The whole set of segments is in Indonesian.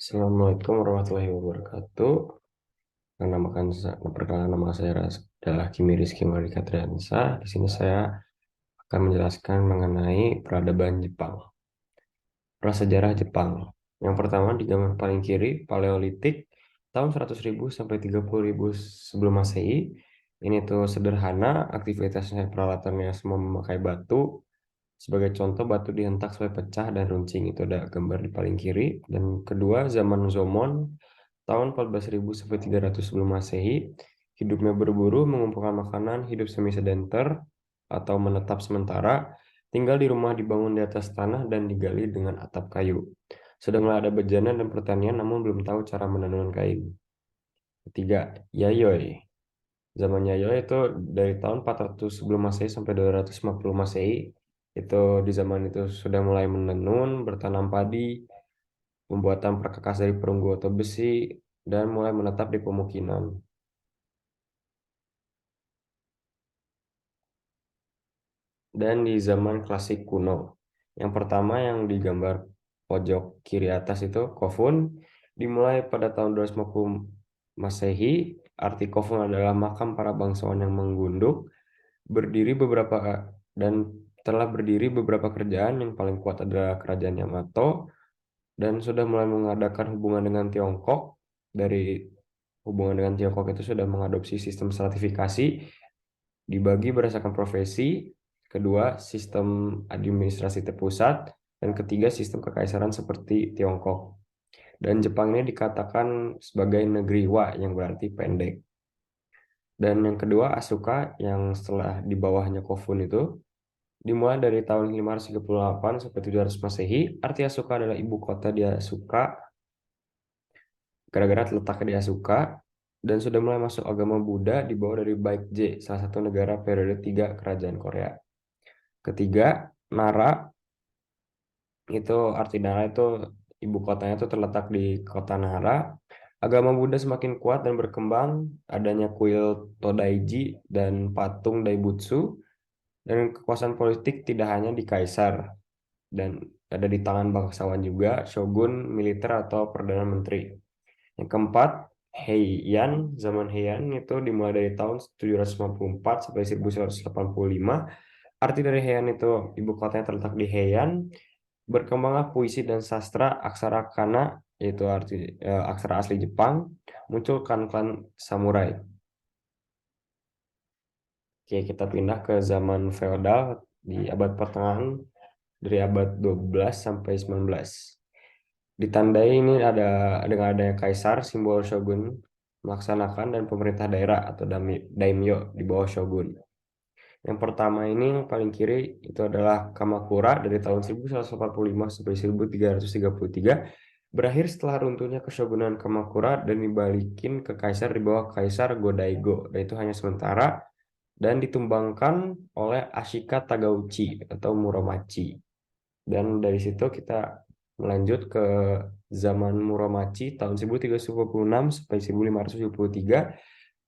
Assalamualaikum warahmatullahi wabarakatuh. Perkenalkan nama saya adalah Kimi Rizky Mardika Triansa. Di sini saya akan menjelaskan mengenai peradaban Jepang. Prasejarah Jepang. Yang pertama di gambar paling kiri, Paleolitik tahun 100.000 sampai 30.000 sebelum Masehi. Ini tuh sederhana, aktivitasnya peralatannya semua memakai batu. Sebagai contoh, batu dihentak sampai pecah dan runcing. Itu ada gambar di paling kiri. Dan kedua, zaman Zomon tahun 14.000 sampai 300 sebelum Masehi. Hidupnya berburu, mengumpulkan makanan, hidup semi sedenter atau menetap sementara, tinggal di rumah dibangun di atas tanah dan digali dengan atap kayu. Sudah mulai ada bejana dan pertanian, namun belum tahu cara menenun kain. Ketiga, Yayoi. Zaman Yayoi itu dari tahun 400 sebelum Masehi sampai 250 Masehi. Itu di zaman itu sudah mulai menenun, bertanam padi, pembuatan perkakas dari perunggu atau besi, dan mulai menetap di pemukiman. Dan di zaman klasik kuno, yang pertama yang digambar pojok kiri atas itu Kofun, dimulai pada tahun 250 Masehi. Arti Kofun adalah makam para bangsawan yang menggunduk, berdiri beberapa dan telah berdiri beberapa kerajaan. Yang paling kuat adalah kerajaan Yamato, dan sudah mulai mengadakan hubungan dengan Tiongkok. Dari hubungan dengan Tiongkok itu sudah mengadopsi sistem stratifikasi, dibagi berdasarkan profesi, kedua sistem administrasi terpusat, dan ketiga sistem kekaisaran seperti Tiongkok. Dan Jepang ini dikatakan sebagai negeri Wa yang berarti pendek. Dan yang kedua Asuka yang setelah di bawahnya Kofun itu dimulai dari tahun 538 sampai 700 Masehi. Arti Asuka adalah ibu kota di Asuka, gara-gara terletaknya di Asuka, dan sudah mulai masuk agama Buddha di bawah dari Baekje, salah satu negara periode 3 kerajaan Korea. Ketiga, Nara. Itu arti Nara itu ibu kotanya itu terletak di kota Nara. Agama Buddha semakin kuat dan berkembang, adanya kuil Todaiji dan patung Daibutsu, dan kekuasaan politik tidak hanya di kaisar dan ada di tangan bangsawan juga, shogun, militer atau perdana menteri. Yang keempat, Heian. Zaman Heian itu dimulai dari tahun 754 sampai 1185. Arti dari Heian itu ibu kotanya terletak di Heian. Berkembanglah puisi dan sastra aksara kana, yaitu aksara asli Jepang. Muncul klan-klan samurai. Oke, kita pindah ke zaman feodal di abad pertengahan dari abad 12 sampai 19. Ditandai ini ada dengan adanya kaisar, simbol shogun melaksanakan, dan pemerintah daerah atau daimyo di bawah shogun. Yang pertama ini yang paling kiri itu adalah Kamakura dari tahun 1145 sampai 1333, berakhir setelah runtuhnya keshogunan Kamakura dan dibalikin ke kaisar di bawah Kaisar Go-Daigo, dan itu hanya sementara, dan ditumbangkan oleh Ashika Tagauchi atau Muromachi. Dan dari situ kita melanjut ke zaman Muromachi tahun 1356 sampai 1573,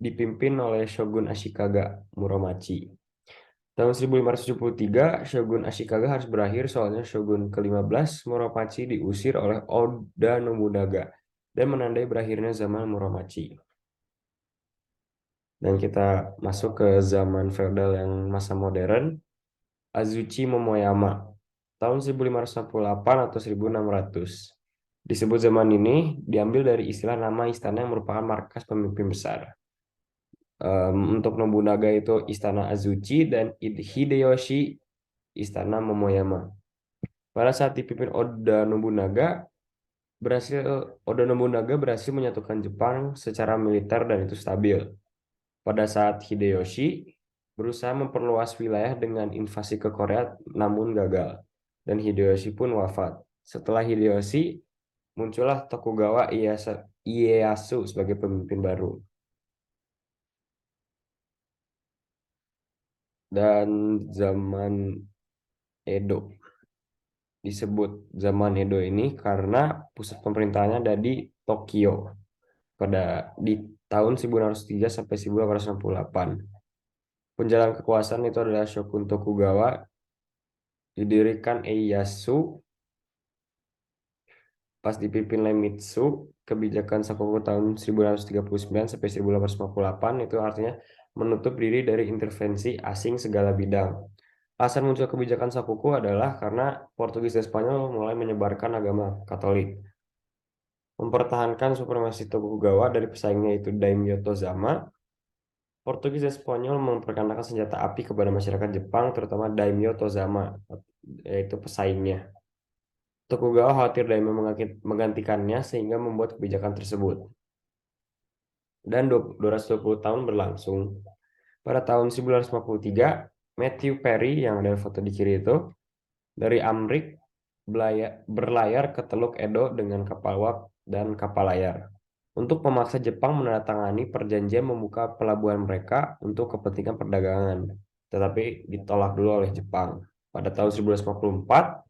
dipimpin oleh Shogun Ashikaga Muromachi. Tahun 1573, Shogun Ashikaga harus berakhir soalnya Shogun ke-15 Muromachi diusir oleh Oda Nobunaga dan menandai berakhirnya zaman Muromachi. Dan kita masuk ke zaman feodal yang masa modern, Azuchi Momoyama, tahun 1568 atau 1600. Disebut zaman ini diambil dari istilah nama istana yang merupakan markas pemimpin besar. Untuk Nobunaga itu Istana Azuchi dan Hideyoshi Istana Momoyama. Pada saat dipimpin berhasil Oda Nobunaga berhasil menyatukan Jepang secara militer dan itu stabil. Pada saat Hideyoshi berusaha memperluas wilayah dengan invasi ke Korea namun gagal, dan Hideyoshi pun wafat. Setelah Hideyoshi muncullah Tokugawa Ieyasu sebagai pemimpin baru. Dan zaman Edo disebut zaman Edo ini karena pusat pemerintahannya ada di Tokyo pada di tahun 1603 sampai 1868. Penjalan kekuasaan itu adalah Shogun Tokugawa, didirikan Ieyasu Pas dipimpin Iemitsu, kebijakan Sakoku tahun 1839 sampai 1858 itu artinya menutup diri dari intervensi asing segala bidang. Alasan muncul kebijakan Sakoku adalah karena Portugis dan Spanyol mulai menyebarkan agama Katolik, mempertahankan supremasi Tokugawa dari pesaingnya itu Daimyo Tozama. Portugis dan Spanyol memperkenalkan senjata api kepada masyarakat Jepang, terutama Daimyo Tozama, yaitu pesaingnya. Tokugawa khawatir Daimyo menggantikannya sehingga membuat kebijakan tersebut. Dan 220 tahun berlangsung. Pada tahun 1953, Matthew Perry yang ada foto di kiri itu dari Amrik berlayar ke Teluk Edo dengan kapal uap dan kapal layar untuk memaksa Jepang menandatangani perjanjian membuka pelabuhan mereka untuk kepentingan perdagangan, tetapi ditolak dulu oleh Jepang. Pada tahun 1954,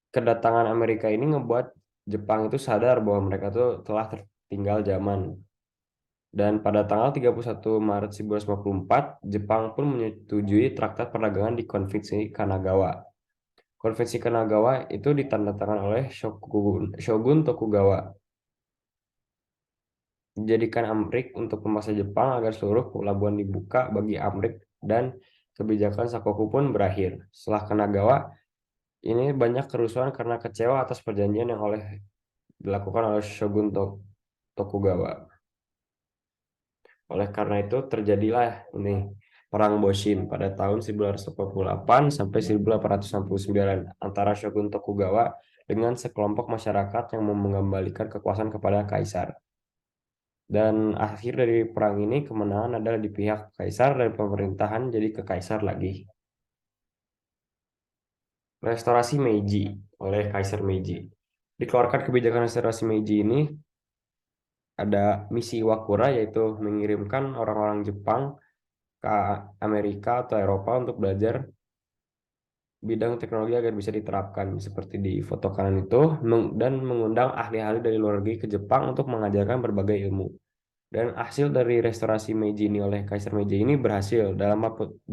kedatangan Amerika ini ngebuat Jepang itu sadar bahwa mereka tuh telah tertinggal zaman. Dan pada tanggal 31 Maret 1954, Jepang pun menyetujui Traktat Perdagangan di Konvensi Kanagawa. Konvensi Kanagawa itu ditandatangani oleh Shogun Tokugawa, dijadikan Amrik untuk memaksa Jepang agar seluruh pelabuhan dibuka bagi Amrik dan kebijakan Sakoku pun berakhir. Setelah Kanagawa, ini banyak kerusuhan karena kecewa atas perjanjian yang dilakukan oleh Tokugawa. Oleh karena itu terjadilah ini Perang Boshin pada tahun 1948 sampai 1869 antara Shogun Tokugawa dengan sekelompok masyarakat yang mau mengembalikan kekuasaan kepada kaisar. Dan akhir dari perang ini kemenangan adalah di pihak kaisar dan pemerintahan jadi ke kaisar lagi. Restorasi Meiji oleh Kaisar Meiji. Dikeluarkan kebijakan restorasi Meiji ini ada misi Iwakura yaitu mengirimkan orang-orang Jepang ke Amerika atau Eropa untuk belajar bidang teknologi agar bisa diterapkan seperti di foto kanan itu dan mengundang ahli-ahli dari luar negeri ke Jepang untuk mengajarkan berbagai ilmu. Dan hasil dari restorasi Meiji ini oleh Kaisar Meiji ini berhasil. Dalam 40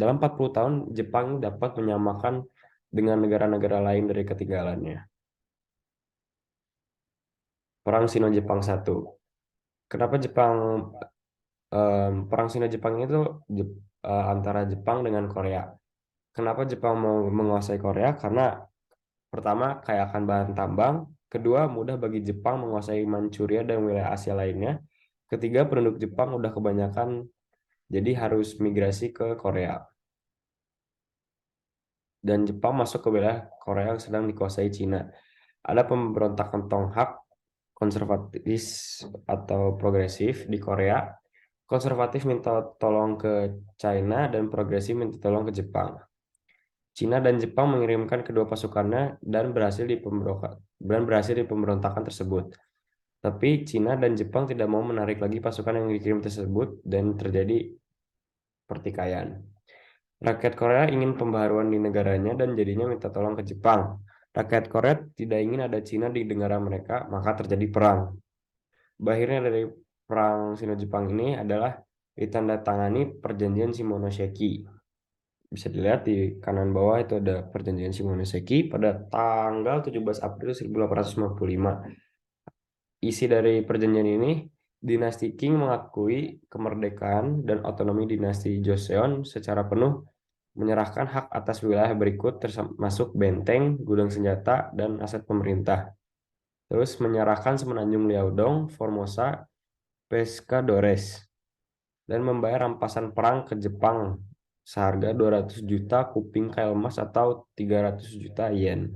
tahun Jepang dapat menyamakan dengan negara-negara lain dari ketinggalannya. Perang Sino-Jepang satu. Kenapa Perang Sino-Jepang itu antara Jepang dengan Korea? Kenapa Jepang mau menguasai Korea? Karena pertama, kaya akan bahan tambang. Kedua, mudah bagi Jepang menguasai Manchuria dan wilayah Asia lainnya. Ketiga, penduduk Jepang udah kebanyakan, jadi harus migrasi ke Korea. Dan Jepang masuk ke wilayah Korea yang sedang dikuasai Cina. Ada pemberontakan Tonghak, konservatif atau progresif di Korea. Konservatif minta tolong ke China dan progresif minta tolong ke Jepang. Cina dan Jepang mengirimkan kedua pasukannya dan berhasil di pemberontakan tersebut. Tapi Cina dan Jepang tidak mau menarik lagi pasukan yang dikirim tersebut dan terjadi pertikaian. Rakyat Korea ingin pembaharuan di negaranya dan jadinya minta tolong ke Jepang. Rakyat Korea tidak ingin ada Cina di negara mereka, maka terjadi perang. Akhirnya dari perang Sino-Jepang ini adalah ditandatangani Perjanjian Shimonoseki. Bisa dilihat di kanan bawah itu ada Perjanjian Shimonoseki pada tanggal 17 April 1895. Isi dari perjanjian ini, dinasti Qing mengakui kemerdekaan dan otonomi dinasti Joseon secara penuh, menyerahkan hak atas wilayah berikut termasuk benteng, gudang senjata, dan aset pemerintah. Terus menyerahkan semenanjung Liaodong, Formosa, Pescadores, dan membayar rampasan perang ke Jepang seharga 200 juta kuping kail emas atau 300 juta yen.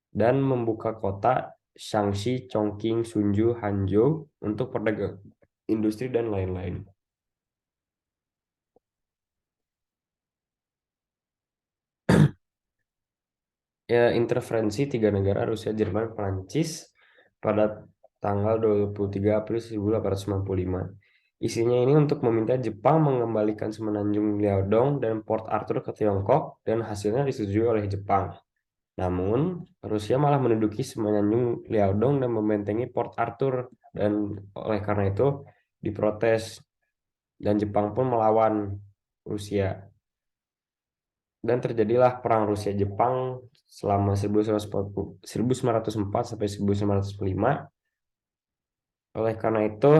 Dan membuka kota Shaanxi, Chongqing, Sunju, Hanzhou untuk perdagangan industri dan lain-lain. Ya, interferensi tiga negara Rusia, Jerman, Prancis pada tanggal 23 April 1895. Isinya ini untuk meminta Jepang mengembalikan semenanjung Liaodong dan Port Arthur ke Tiongkok dan hasilnya disetujui oleh Jepang. Namun, Rusia malah menduduki semenanjung Liaodong dan membentengi Port Arthur dan oleh karena itu diprotes dan Jepang pun melawan Rusia. Dan terjadilah perang Rusia-Jepang selama 1904 sampai 1905. Oleh karena itu,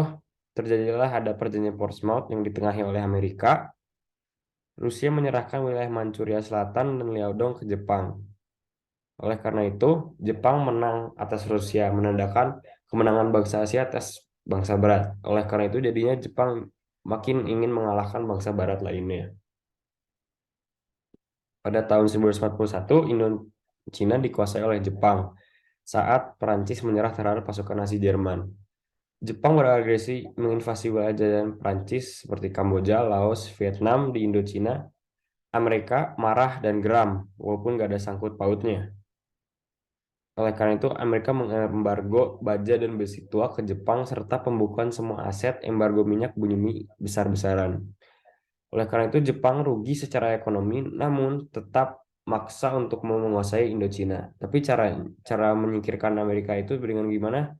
terjadilah ada perjanjian Portsmouth yang ditengahi oleh Amerika. Rusia menyerahkan wilayah Manchuria Selatan dan Liaodong ke Jepang. Oleh karena itu, Jepang menang atas Rusia, menandakan kemenangan bangsa Asia atas bangsa Barat. Oleh karena itu, jadinya Jepang makin ingin mengalahkan bangsa Barat lainnya. Pada tahun 1941, Indochina dikuasai oleh Jepang saat Perancis menyerah terhadap pasukan Nazi Jerman. Jepang beragresi menginvasi wilayah jajahan Perancis seperti Kamboja, Laos, Vietnam di Indochina. Amerika marah dan geram, walaupun gak ada sangkut pautnya. Oleh karena itu, Amerika mengembargo baja dan besi tua ke Jepang serta pembukuan semua aset embargo minyak bumi besar-besaran. Oleh karena itu, Jepang rugi secara ekonomi, namun tetap maksa untuk mau menguasai Indochina. Tapi cara menyingkirkan Amerika itu dengan gimana?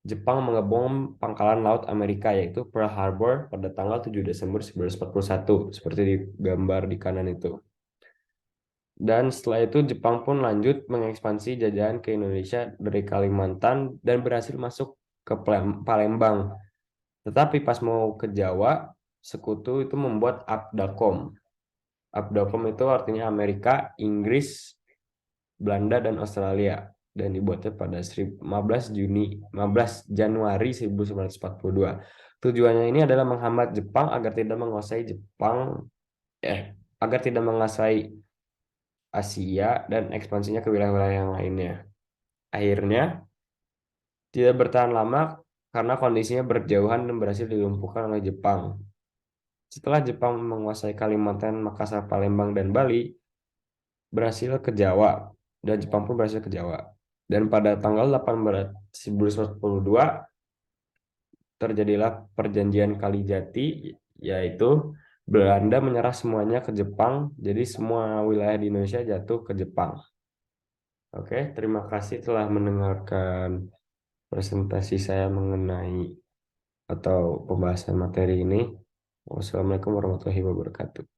Jepang mengebom pangkalan laut Amerika yaitu Pearl Harbor pada tanggal 7 Desember 1941, seperti di gambar di kanan itu. Dan setelah itu Jepang pun lanjut mengekspansi jajahan ke Indonesia dari Kalimantan dan berhasil masuk ke Palembang. Tetapi pas mau ke Jawa, sekutu itu membuat Abdakom. Abdakom itu artinya Amerika, Inggris, Belanda, dan Australia. Dan dibuatnya pada 15 Januari 1942. Tujuannya ini adalah menghambat Jepang agar tidak menguasai agar tidak menguasai Asia dan ekspansinya ke wilayah-wilayah yang lainnya. Akhirnya, tidak bertahan lama karena kondisinya berjauhan dan berhasil dilumpuhkan oleh Jepang. Setelah Jepang menguasai Kalimantan, Makassar, Palembang, dan Bali, berhasil ke Jawa. Dan Jepang pun berhasil ke Jawa. Dan pada tanggal 18 1942, terjadilah perjanjian Kalijati, yaitu Belanda menyerah semuanya ke Jepang, jadi semua wilayah di Indonesia jatuh ke Jepang. Oke, terima kasih telah mendengarkan presentasi saya mengenai atau pembahasan materi ini. Wassalamualaikum warahmatullahi wabarakatuh.